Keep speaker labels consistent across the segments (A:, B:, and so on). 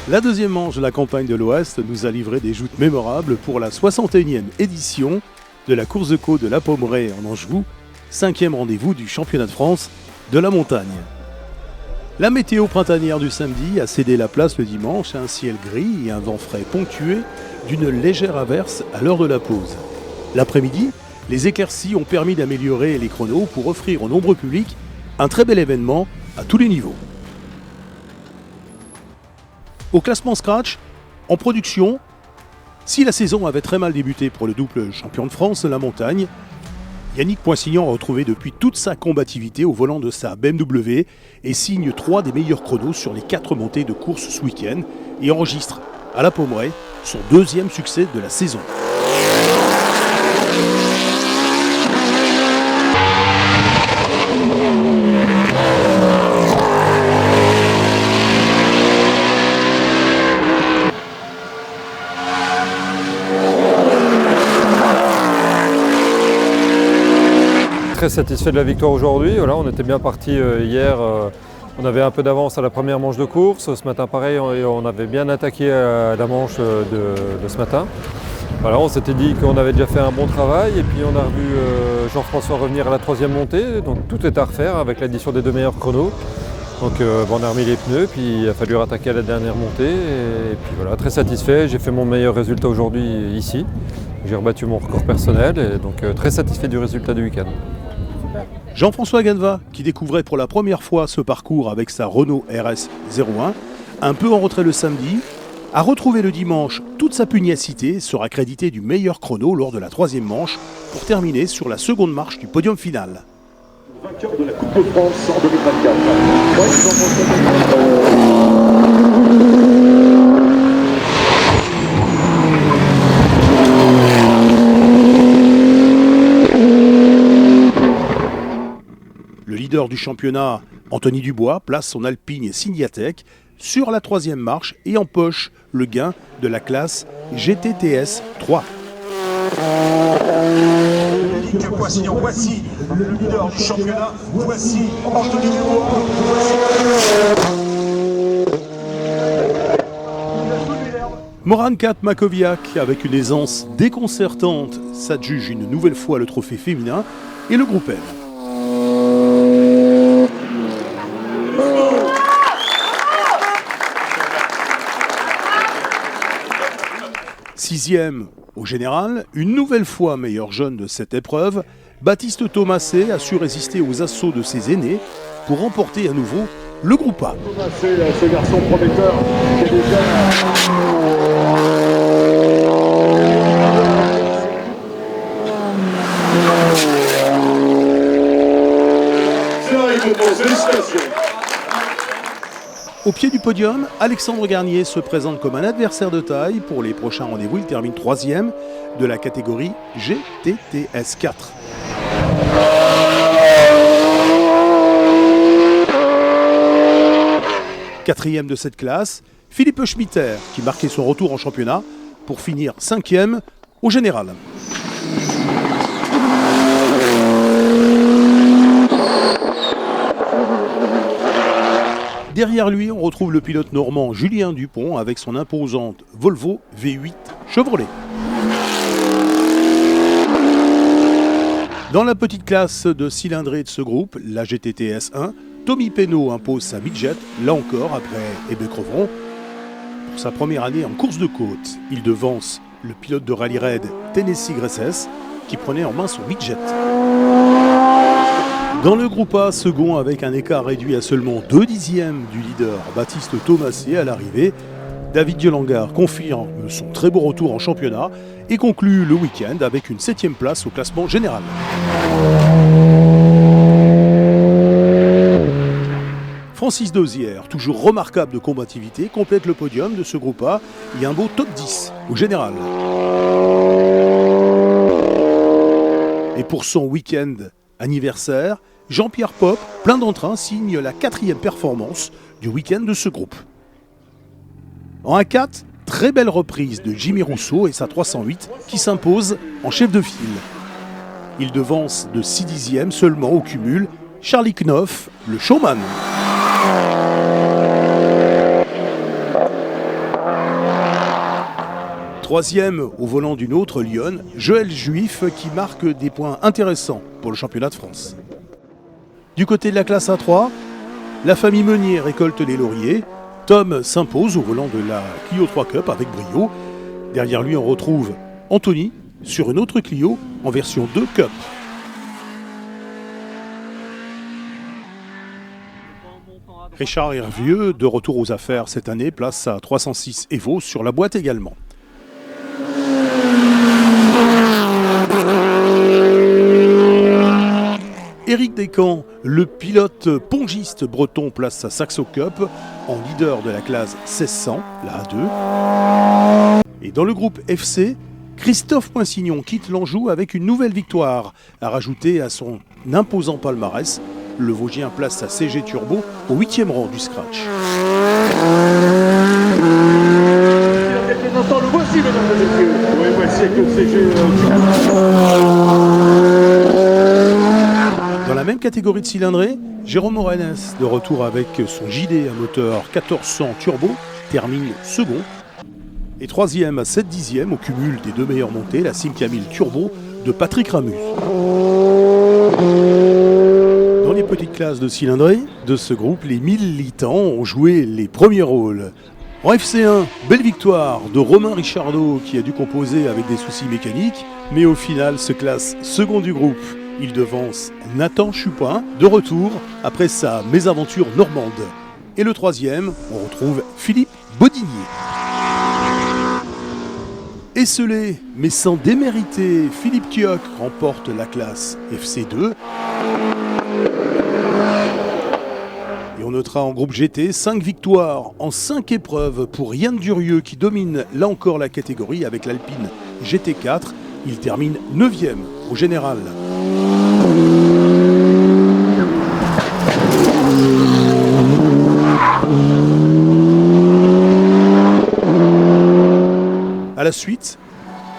A: La deuxième manche de la campagne de l'Ouest nous a livré des joutes mémorables pour la 61e édition de la course de côte de la Pommeraye en Anjou, 5e rendez-vous du championnat de France de la montagne. La météo printanière du samedi a cédé la place le dimanche à un ciel gris et un vent frais ponctué d'une légère averse à l'heure de la pause. L'après-midi, les éclaircies ont permis d'améliorer les chronos pour offrir au nombreux public un très bel événement à tous les niveaux. Au classement Scratch, en production, si la saison avait très mal débuté pour le double champion de France de la montagne, Yannick Poinsignan a retrouvé depuis toute sa combativité au volant de sa BMW et signe 3 des meilleurs chronos sur les 4 montées de course ce week-end et enregistre à la Pommeraye son 2e succès de la saison.
B: Très satisfait de la victoire aujourd'hui. Voilà, on était bien parti hier. On avait un peu d'avance à la première manche de course. Ce matin, pareil, on avait bien attaqué la manche de ce matin. Voilà, on s'était dit qu'on avait déjà fait un bon travail. Et puis on a revu Jean-François revenir à la 3e montée. Donc tout est à refaire avec l'addition des 2 meilleurs chronos. Donc on a remis les pneus, puis il a fallu rattaquer à la dernière montée. Et puis voilà, très satisfait. J'ai fait mon meilleur résultat aujourd'hui ici. J'ai rebattu mon record personnel. Et donc très satisfait du résultat du week-end.
A: Jean-François Ganeva, qui découvrait pour la première fois ce parcours avec sa Renault RS 01, un peu en retrait le samedi, a retrouvé le dimanche toute sa pugnacité et sera crédité du meilleur chrono lors de la 3e manche pour terminer sur la seconde marche du podium final.
C: Vainqueur de la Coupe de France en 2024.
A: Le leader du championnat, Anthony Dubois, place son Alpine Signatec sur la 3e marche et empoche le gain de la classe GTTS 3.
C: Yannick Poissignan, voici le leader du championnat, voici Anthony Dubois.
A: Moran 4 Makoviak, avec une aisance déconcertante, s'adjuge une nouvelle fois le trophée féminin et le groupe L. Sixième au général, une nouvelle fois meilleur jeune de cette épreuve, Baptiste Thomasset a su résister aux assauts de ses aînés pour remporter à nouveau le groupe A.
C: Thomasset, ce garçon prometteur qui est déjà... Félicitations.
A: Au pied du podium, Alexandre Garnier se présente comme un adversaire de taille. Pour les prochains rendez-vous, il termine 3e de la catégorie GTTS 4. Quatrième de cette classe, Philippe Schmitter, qui marquait son retour en championnat pour finir 5e au général. Derrière lui, on retrouve le pilote normand Julien Dupont avec son imposante Volvo V8 Chevrolet. Dans la petite classe de cylindrée de ce groupe, la GTTS 1, Tommy Penaud impose sa midget, là encore après Hébé-Crevron. Pour sa première année en course de côte, il devance le pilote de rallye raid Tennessee Gresses qui prenait en main son midget. Dans le groupe A, second avec un écart réduit à seulement 2 dixièmes du leader Baptiste Thomasset à l'arrivée, David Diolangar confirme son très beau retour en championnat et conclut le week-end avec une 7e place au classement général. Francis Dozière, toujours remarquable de combativité, complète le podium de ce groupe A et un beau top 10 au général. Et pour son week-end anniversaire, Jean-Pierre Pop, plein d'entrain, signe la 4e performance du week-end de ce groupe. En A4, très belle reprise de Jimmy Rousseau et sa 308 qui s'impose en chef de file. Il devance de 6 dixièmes seulement au cumul Charlie Knopf, le showman. Troisième au volant d'une autre lionne, Joël Juif qui marque des points intéressants pour le championnat de France. Du côté de la classe A3, la famille Meunier récolte les lauriers. Tom s'impose au volant de la Clio 3 Cup avec brio. Derrière lui, on retrouve Anthony sur une autre Clio en version 2 Cup. Richard Hervieux, de retour aux affaires cette année, place sa 306 Evo sur la boîte également. Éric Descamps, le pilote pongiste breton, place sa Saxo Cup en leader de la classe 1600, la A2. Et dans le groupe FC, Christophe Poinsignon quitte l'Anjou avec une nouvelle victoire à rajouter à son imposant palmarès. Le Vosgien place sa CG Turbo au 8e rang du scratch.
C: Le voici, mesdames et messieurs. Oui, voici avec le CG
A: Dans la même catégorie de cylindrée, Jérôme Morenes, de retour avec son JD à moteur 1400 turbo, termine second. Et troisième à 7 dixièmes au cumul des deux meilleures montées, la Simca 1000 Turbo de Patrick Ramus. Dans les petites classes de cylindrée de ce groupe, les militants ont joué les premiers rôles. En FC1, belle victoire de Romain Richardot qui a dû composer avec des soucis mécaniques, mais au final se classe second du groupe. Il devance Nathan Chupin, de retour après sa mésaventure normande. Et le troisième, on retrouve Philippe Bodinier. Esselé, mais sans démériter, Philippe Kioch remporte la classe FC2. Et on notera en groupe GT 5 victoires en 5 épreuves pour Yann Durieux qui domine là encore la catégorie avec l'Alpine GT4. Il termine 9e au général. A la suite,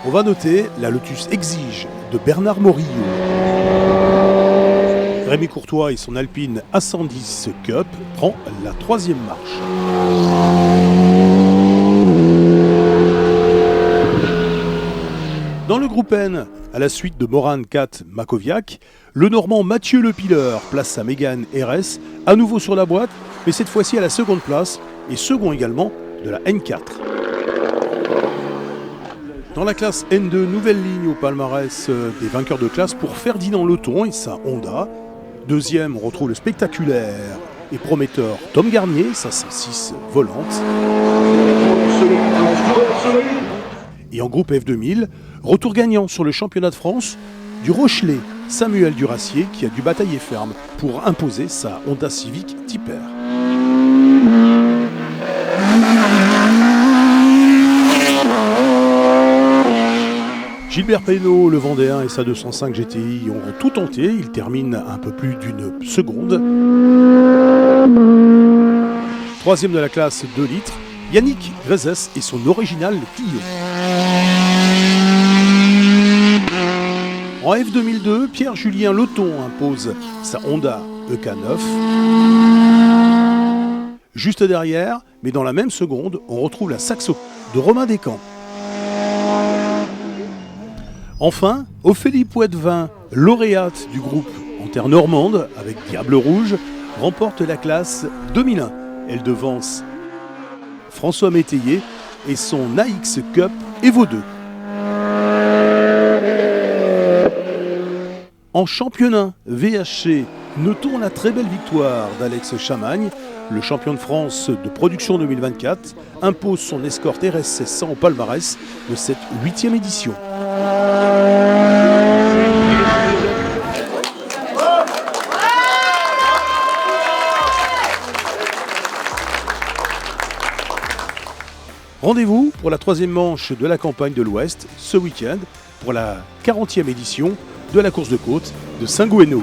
A: on va noter la Lotus Exige de Bernard Morillo. Rémi Courtois et son Alpine A110 Cup prend la 3e marche. Dans le groupe N, à la suite de Moran 4 Makoviak, le Normand Mathieu Lepilleur place sa Mégane RS à nouveau sur la boîte, mais cette fois-ci à la seconde place et second également de la N4. Dans la classe N2, nouvelle ligne au palmarès des vainqueurs de classe pour Ferdinand Leton et sa Honda. Deuxième, on retrouve le spectaculaire et prometteur Tom Garnier, sa 106 volante. Et en groupe F2000, retour gagnant sur le championnat de France du Rochelet, Samuel Duracier qui a dû batailler ferme pour imposer sa Honda Civic Type R. Gilbert Pénaud, le Vendéen et sa 205 GTI ont tout tenté. Il termine un peu plus d'une seconde. Troisième de la classe 2 litres, Yannick Grezes et son original Clio. En F2002, Pierre-Julien Leton impose sa Honda EK9. Juste derrière, mais dans la même seconde, on retrouve la Saxo de Romain Descamps. Enfin, Ophélie Poitvin, lauréate du groupe en terre normande avec Diable Rouge, remporte la classe 2001. Elle devance François Métayer et son AX Cup Evo 2. En championnat VHC, notons la très belle victoire d'Alex Chamagne. Le champion de France de production 2024 impose son escorte RS 1600 au palmarès de cette 8e édition. Rendez-vous pour la 3e manche de la campagne de l'Ouest ce week-end pour la 40e édition de la course de côte de Saint-Gouénot.